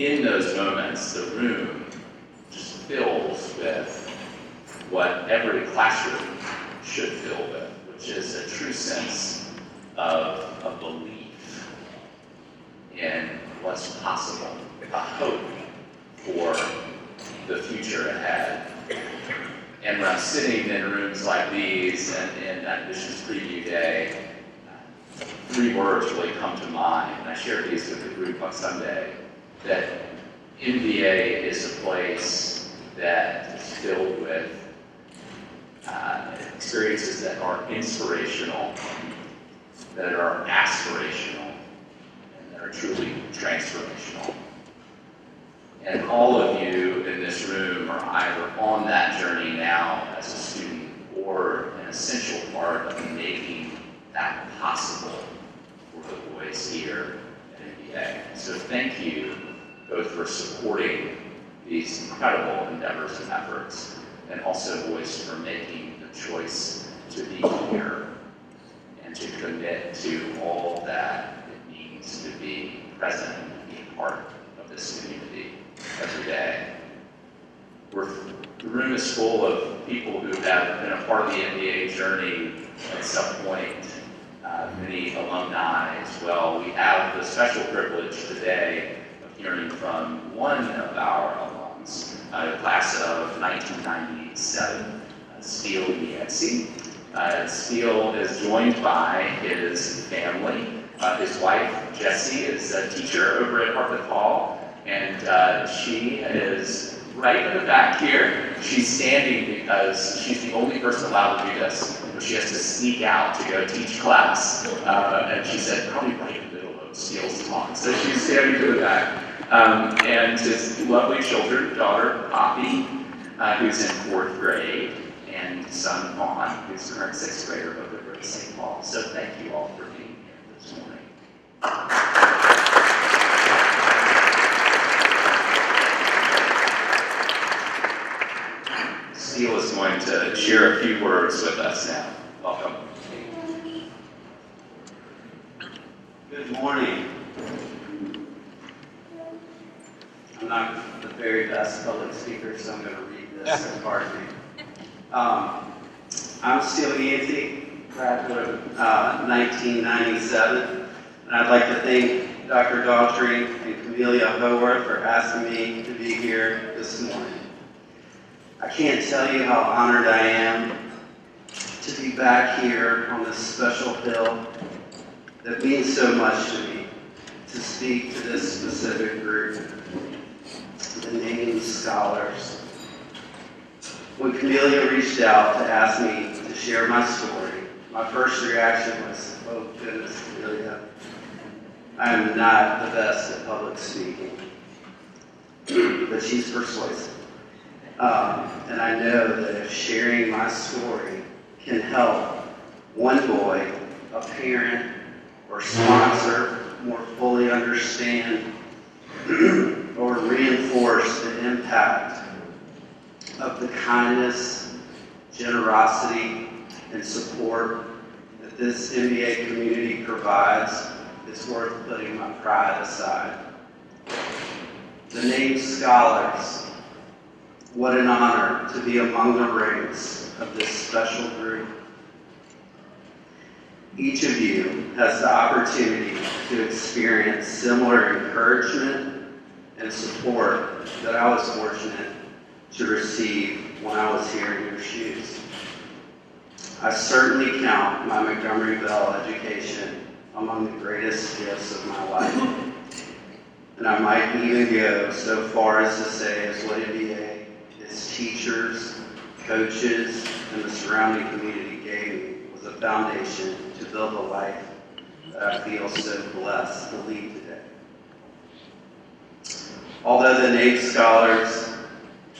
in those moments, the room just fills with what every classroom should fill with, which is a true sense of a belief in what's possible, a hope for the future ahead. And when I'm sitting in rooms like these and admissions preview day, 3 words really come to mind, and I shared these with the group on Sunday, that MBA is a place that is filled with experiences that are inspirational, that are aspirational, and that are truly transformational. And all of you in this room are either on that journey now as a student or an essential part of making that possible for the boys here at MBA. So thank you both for supporting these incredible endeavors and efforts, and also boys for making the choice to be here and to commit to all that it means to be present and be a part of this community every day. The room is full of people who have been a part of the MBA journey at some point, many alumni as well. We have the special privilege today of hearing from one of our alums, the class of 1997, Steele Yancey. Steele is joined by his family. His wife, Jessie, is a teacher over at Harpeth Hall, and she is right in the back here. She's standing because she's the only person allowed to do this. She has to sneak out to go teach class, and she said probably right in the middle of Steele's talk. So she's standing to the back. And his lovely children, daughter Poppy, who's in 4th grade, and son Vaughn, who's the current 6th grader over at St. Paul. So thank you all for being here this morning. Steele is going to share a few words with us now. Welcome. Good morning. I'm not the very best public speaker, so I'm going to read this, so pardon me. I'm Steele Yancey, graduate of 1997, and I'd like to thank Dr. Daughtrey and Camellia Howarth for asking me to be here this morning. I can't tell you how honored I am to be back here on this special hill that means so much to me, to speak to this specific group, the named scholars. When Camellia reached out to ask me to share my story, my first reaction was, oh goodness, Camellia, I am not the best at public speaking, but she's persuasive. And I know that if sharing my story can help one boy, a parent, or sponsor more fully understand or reinforce the impact of the kindness, generosity, and support that this MBA community provides, it's worth putting my pride aside. The named scholars, what an honor to be among the ranks of this special group. Each of you has the opportunity to experience similar encouragement and support that I was fortunate to receive when I was here in your shoes. I certainly count my Montgomery Bell education among the greatest gifts of my life. And I might even go so far as to say as what MBA, its teachers, coaches, and the surrounding community gave me was a foundation to build a life that I feel so blessed to lead today. Although the named scholars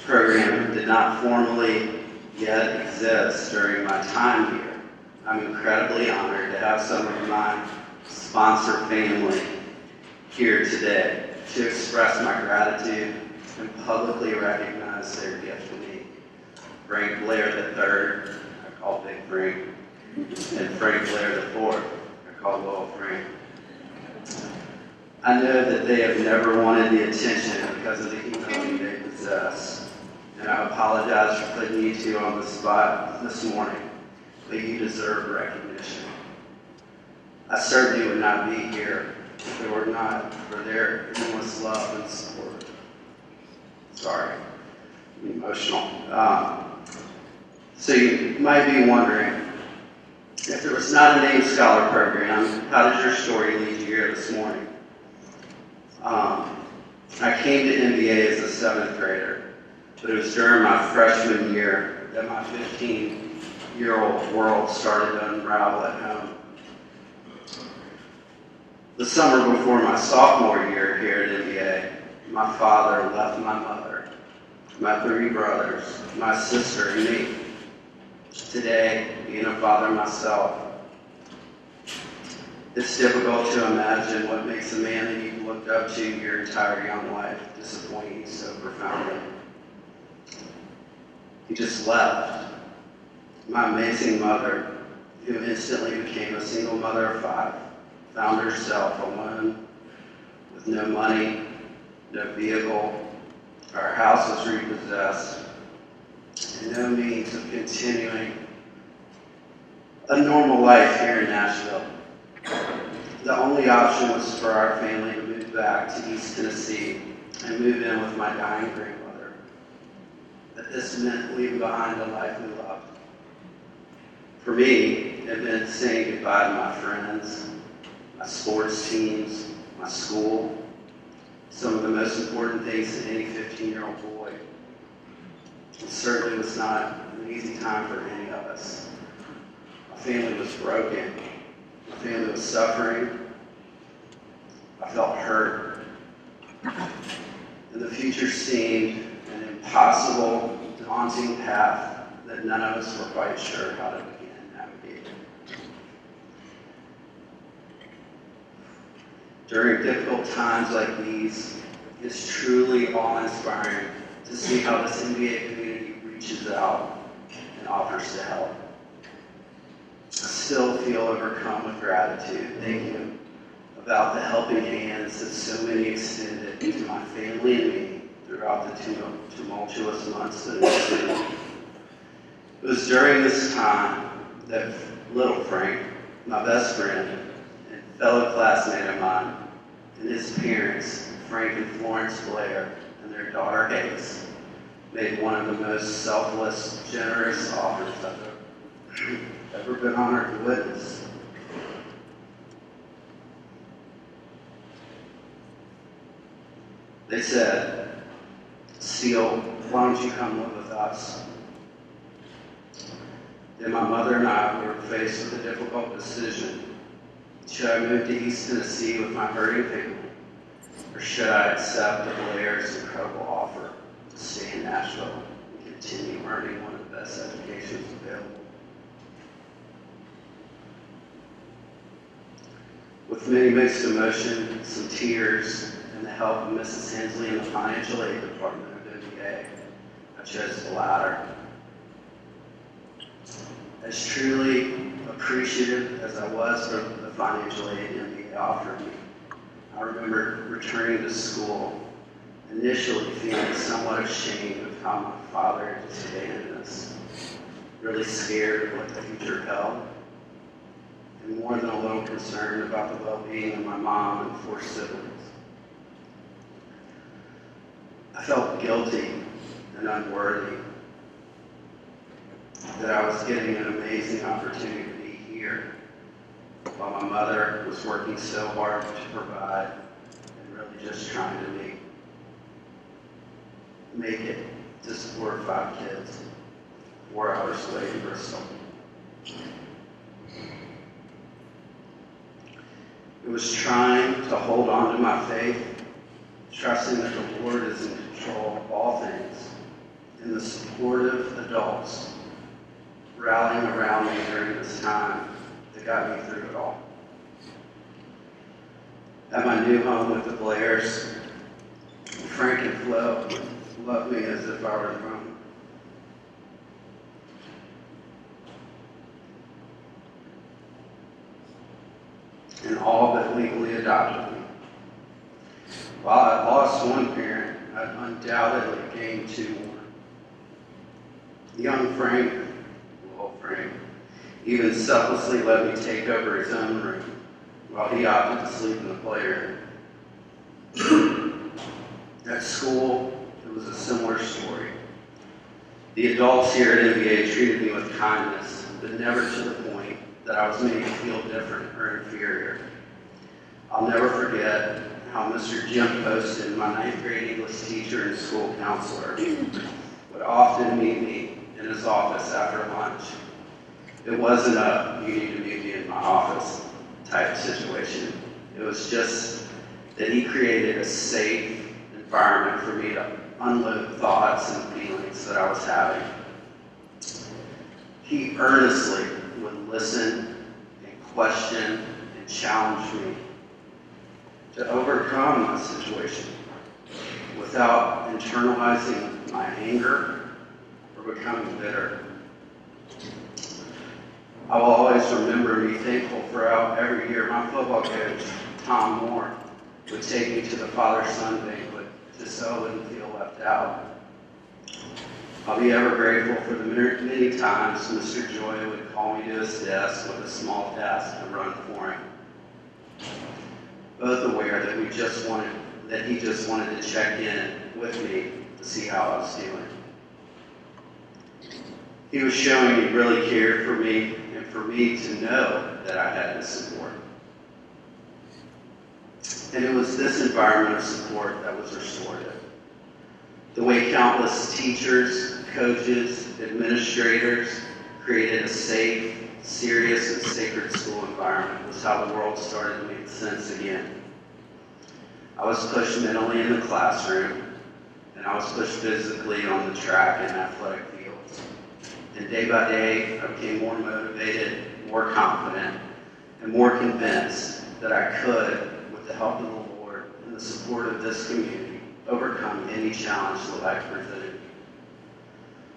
program did not formally yet exist during my time here, I'm incredibly honored to have some of my sponsor family here today to express my gratitude and publicly recognize their gift to me. Frank Blair III, I call Big Frank, and Frank Blair IV, I call Little Frank. I know that they have never wanted the attention because of the humility they possess. And I apologize for putting you two on the spot this morning, but you deserve recognition. I certainly would not be here if it were not for their enormous love and support. Sorry, I'm emotional. So you might be wondering, if there was not a named scholar program, how did your story lead you here this morning? I came to NBA as a 7th grader, but it was during my freshman year that my 15-year-old world started to unravel at home. The summer before my sophomore year here at NBA, my father left my mother, my 3 brothers, my sister, and me. Today, being a father myself, it's difficult to imagine what makes a man that you've looked up to your entire young life disappoint you so profoundly. He just left. My amazing mother, who instantly became a single mother of 5, found herself alone with no money, no vehicle. Our house was repossessed, and no means of continuing a normal life here in Nashville. The only option was for our family to move back to East Tennessee and move in with my dying grandmother. But this meant leaving behind the life we loved. For me, it meant saying goodbye to my friends, my sports teams, my school, some of the most important things to any 15-year-old boy. It certainly was not an easy time for any of us. My family was broken. My family was suffering. I felt hurt. And the future seemed an impossible, daunting path that none of us were quite sure how to begin navigating. During difficult times like these, it's truly awe-inspiring to see how this NBA community reaches out and offers to help. I still feel overcome with gratitude, thinking about the helping hands that so many extended to my family and me throughout the tumultuous months that ensued. It was during this time that little Frank, my best friend and fellow classmate of mine, and his parents, Frank and Florence Blair, and their daughter Hayes, made one of the most selfless, generous offers I've ever been honored to witness. They said, "Steele, why don't you come live with us?" Then my mother and I were faced with a difficult decision. Should I move to East Tennessee with my hurting family, or should I accept the Blair's incredible offer to stay in Nashville and continue earning one of the best educations available? With many mixed emotions, some tears, and the help of Mrs. Hensley in the financial aid department of NBA, I chose the latter. As truly appreciative as I was for the financial aid NBA offered me, I remember returning to school, initially feeling somewhat ashamed of how my father had just abandoned us, really scared of what the future held, and more than a little concerned about the well-being of my mom and 4 siblings. I felt guilty and unworthy that I was getting an amazing opportunity to be here while my mother was working so hard to provide and really just trying to make it to support 5 kids, 4 hours away in Bristol. It was trying to hold on to my faith, trusting that the Lord is in control of all things, and the supportive adults rallying around me during this time that got me through it all. At my new home with the Blairs, Frank and Flo loved me as if I were their own. And all but legally adopted me. While I lost one parent, I undoubtedly gained two more. Young Frank, little Frank, even selflessly let me take over his own room while he opted to sleep in the playroom. At school, it was a similar story. The adults here at NBA treated me with kindness, but never to the point that I was made to feel different or inferior. I'll never forget how Mr. Jim Poston, my 9th grade English teacher and school counselor, would often meet me in his office after lunch. It wasn't a, you need to meet me in my office type situation. It was just that he created a safe environment for me to unload thoughts and feelings that I was having. He earnestly would listen and question and challenge me to overcome my situation without internalizing my anger or becoming bitter. I will always remember and be thankful for how every year my football coach, Tom Moore, would take me to the father-son banquet just so I wouldn't feel left out. I'll be ever grateful for the many times Mr. Joy would call me to his desk with a small task to run for him. Both aware that he just wanted to check in with me to see how I was doing. He was showing he really cared for me and for me to know that I had his support. And it was this environment of support that was restorative. The way countless teachers, coaches, administrators created a safe, serious, and sacred school environment was how the world started to make sense again. I was pushed mentally in the classroom, and I was pushed physically on the track and athletic fields. And day by day, I became more motivated, more confident, and more convinced that I could, with the help of the Lord and the support of this community, overcome any challenge that life presented.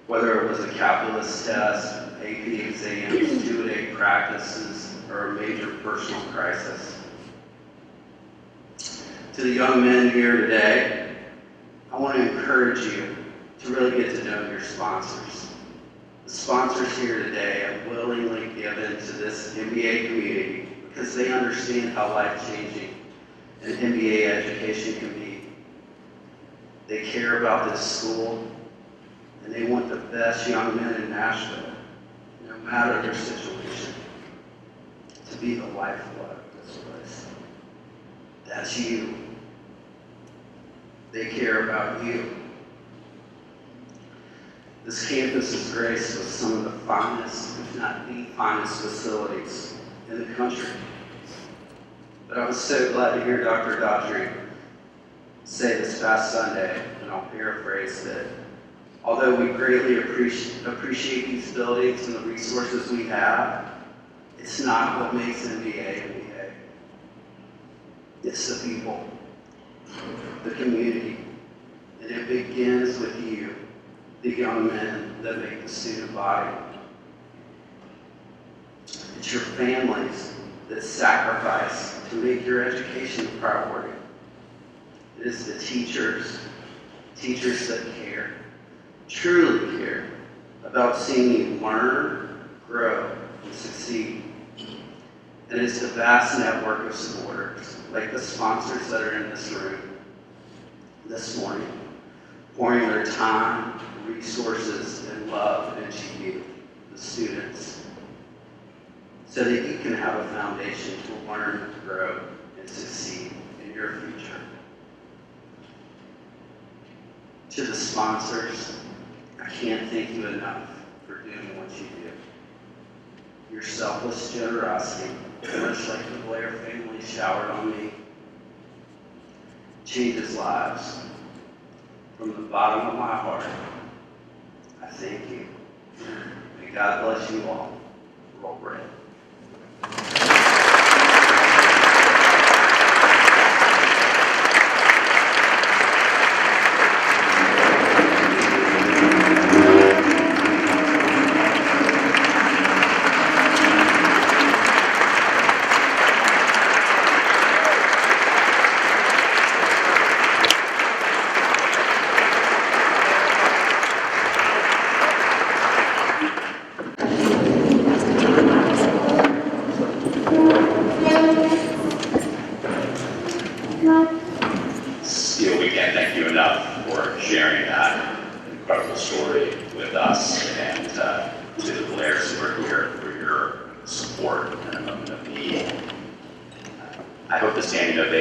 Whether it was a calculus test, AP exams, two-a-day practices, or a major personal crisis. To the young men here today, I want to encourage you to really get to know your sponsors. The sponsors here today have willingly given to this NBA community because they understand how life-changing an NBA education can be. They care about this school, and they want the best young men in Nashville, no matter their situation, to be the lifeblood of this place. That's you. They care about you. This campus is graced with some of the finest, if not the finest facilities in the country. But I was so glad to hear Dr. Daughtrey say this past Sunday, and I'll paraphrase that, although we greatly appreciate these buildings and the resources we have, it's not what makes NBA NBA. It's the people, the community, and it begins with you, the young men that make the student body. It's your families that sacrifice to make your education a priority. It is the teachers that care, truly care, about seeing you learn, grow, and succeed. And it's the vast network of supporters, like the sponsors that are in this room this morning, pouring their time, resources, and love into you, the students, so that you can have a foundation to learn, grow, and succeed in your future. To the sponsors, I can't thank you enough for doing what you do. Your selfless generosity, much like the Blair family showered on me, changes lives. From the bottom of my heart, I thank you. May God bless you all. Roll bread.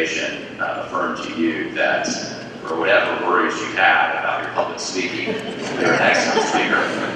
organization affirm to you that for whatever worries you had about your public speaking, you're an excellent speaker.